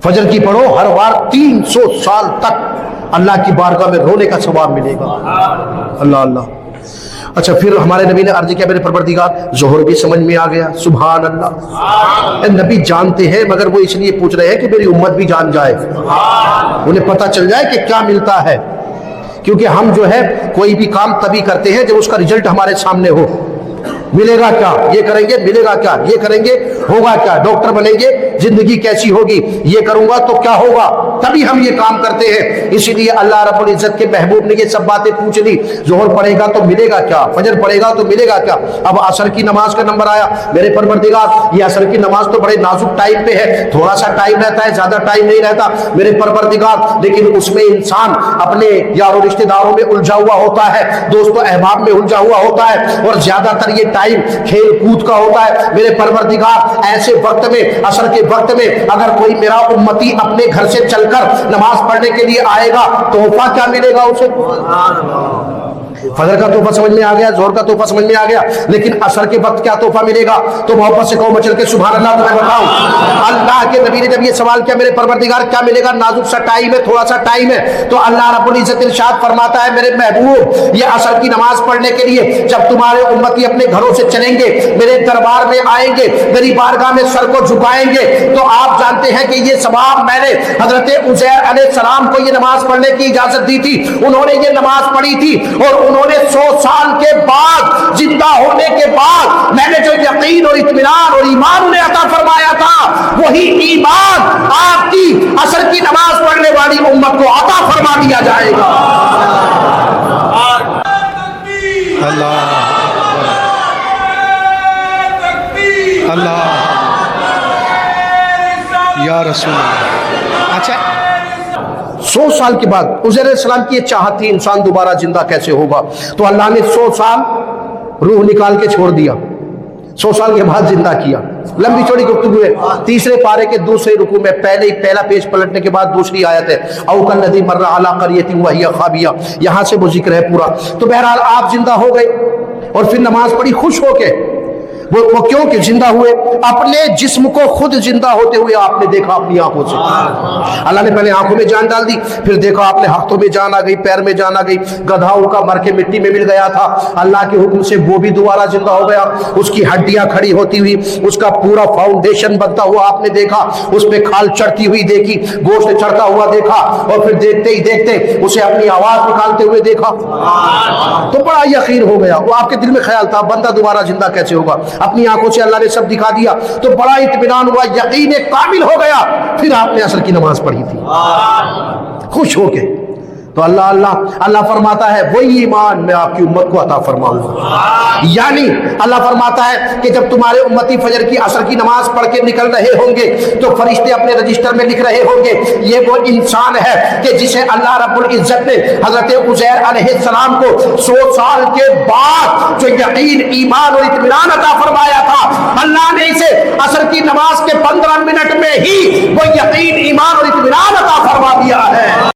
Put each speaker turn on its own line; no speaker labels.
फजर की पढ़ो, हर बार 300 साल तक अल्लाह की बारगाह में रोने का सवाब मिलेगा। अल्लाह अल्लाह। अच्छा, फिर हमारे नबी ने अर्ज किया, मेरे परवरदिगार, जोहर भी समझ में आ गया। सुभान अल्लाह। नबी जानते हैं, मगर वो इसलिए पूछ रहे हैं कि मेरी उम्मत भी जान जाए, उन्हें पता चल जाए कि क्या मिलता है। क्योंकि हम जो है कोई भी काम तभी करते हैं जब उसका रिजल्ट हमारे सामने हो। मिलेगा क्या, ये करेंगे, मिलेगा क्या, ये करेंगे, होगा क्या, डॉक्टर बनेंगे, जिंदगी कैसी होगी, ये करूंगा तो क्या होगा, तभी हम ये काम करते हैं। इसीलिए अल्लाह रब्बुल इज्जत के महबूब ने ये सब बातें पूछ ली। जोहर पढ़ेगा तो मिलेगा क्या, फजर पढ़ेगा तो मिलेगा क्या। अब असर की नमाज का नंबर आया। मेरे परवरदिगार, ये असर की नमाज तो बड़े नाजुक टाइम पे है, थोड़ा सा टाइम रहता है, ज्यादा टाइम नहीं रहता मेरे परवरदिगार, लेकिन उसमें इंसान अपने यारों रिश्तेदारों में उलझा हुआ होता है, दोस्तों अहबाब में उलझा हुआ होता है, और ज्यादातर ये टाइम खेल कूद का होता है। मेरे परवरदिगार, ऐसे वक्त में, असर के वक्त में, अगर कोई मेरा उम्मती अपने घर से चलकर नमाज पढ़ने के लिए आएगा, तोहफा क्या मिलेगा उसे। फजर का तोहफा समझ में आ गया, जोहर का तोहफा समझ में आ गया, लेकिन असर के वक्त क्या तोहफा मिलेगा। तो मोहब्बत से कहो मचल के सुभान अल्लाह। तुम्हें बताऊं, अल्लाह के नबी ने जब ये सवाल किया, मेरे परवरदिगार क्या मिलेगा, नाजुक सा टाइम है, थोड़ा सा टाइम है, तो अल्लाह रब्बुल इज्जत इरशाद फरमाता है, मेरे महबूब, ये असर की नमाज पढ़ने के लिए जब तुम्हारे उम्मती अपने घरों से चलेंगे, मेरे दरबार में आएंगे, मेरी बारगाह में सर को झुकाएंगे, तो आप जानते हैं कि ये सवाब मैंने हजरत उज़ैर अलैहिस्सलाम को ये नमाज पढ़ने की इजाजत दी थी। उन्होंने ये नमाज पढ़ी थी, और उन्होंने 100 साल के बाद, जिंदा होने के बाद, मैंने जो यकीन और इत्मीनान और ईमान उन्हें अता फरमाया था, वही ईमान आपकी असर की नमाज पढ़ने वाली उम्मत को अता फरमा दिया जाएगा।
अल्लाह अल्लाह या रसूल। अच्छा,
100 साल के बाद उज़ैर अलैहिस्सलाम की ये चाहत थी, इंसान दोबारा जिंदा कैसे होगा, तो अल्लाह ने 100 साल रूह निकाल के छोड़ दिया, 100 साल के बाद जिंदा किया। लंबी चौड़ी गुफ्तगू है। तीसरे पारे के दूसरे रुकू में पहला पेज पलटने के बाद दूसरी आयत है, औ कल्लज़ी मर्रा अला क़रयतिन व हिय ख़ाविया, यहाँ से वो जिक्र है पूरा। तो बहरहाल आप जिंदा हो गए और फिर नमाज पढ़ी खुश होके। वो क्यों कि जिंदा हुए, अपने जिस्म को खुद जिंदा होते हुए आपने देखा अपनी आंखों से। अल्लाह ने पहले आंखों में जान डाल दी, फिर देखा आपने हाथों में जान आ गई, पैर में जान आ गई। गधा उनका मर के मिट्टी में मिल गया था, अल्लाह के हुक्म से वो भी दोबारा जिंदा हो गया, उसकी हड्डियां खड़ी होती हुई, उसका पूरा फाउंडेशन बनता हुआ आपने देखा, उस पर खाल चढ़ती हुई देखी, गोश्त चढ़ता हुआ देखा, और फिर देखते ही देखते उसे अपनी आवाज निकालते हुए देखा, तो बड़ा यकीन हो गया। वो आपके दिल में ख्याल था, बंदा दोबारा जिंदा कैसे होगा, अपनी आंखों से अल्लाह ने सब दिखा दिया, तो बड़ा इत्मीनान हुआ, यकीन कामिल हो गया। फिर आपने असर की नमाज पढ़ी थी खुश होके। तो अल्लाह अल्लाह अल्लाह फरमाता है, वही ईमान मैं आपकी उम्मत को अता फरमाऊंगा। यानी अल्लाह फरमाता है कि जब तुम्हारे उम्मती फजर की असर की नमाज पढ़ के निकल रहे होंगे, तो फरिश्ते अपने रजिस्टर में लिख रहे होंगे, ये वो इंसान है कि जिसे अल्लाह रब्बुल इज्जत ने हजरत उज़ैर अलैहिस्सलाम को 100 साल के बाद जो यकीन, ईमान और इत्मीनान अता फरमाया था, अल्लाह ने इसे असर की नमाज के 15 मिनट में ही वो यकीन, ईमान और इत्मीनान अता फरमा दिया है।